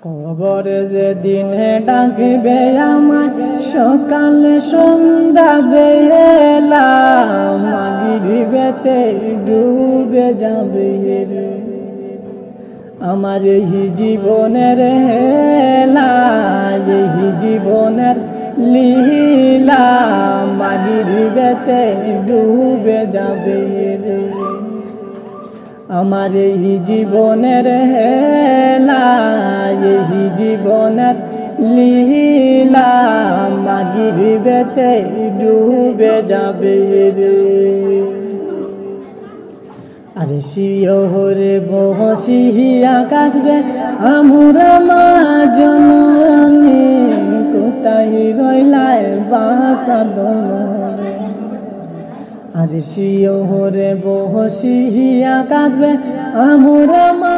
কবরে যেদিনে ডাকবে আমায় সকাল সন্ধ্যা বেলা মাগরিবেতে ডুবে যাবে রে আমার এই জীবনের হেলা এই জীবনের লীলা মাগরিবেতে ডুবে যাবে রে আমার এই জীবনের হেলা এই জীবনের লীলা মাগরিবেতে ডুবে যাবে রে আরে শিওরে বসিয়া কাঁদবে আমরা মা জননী কোথায় রইলায় বাসা দোলরে আরে শিওরে বসিয়া কাঁদবে আমরা মা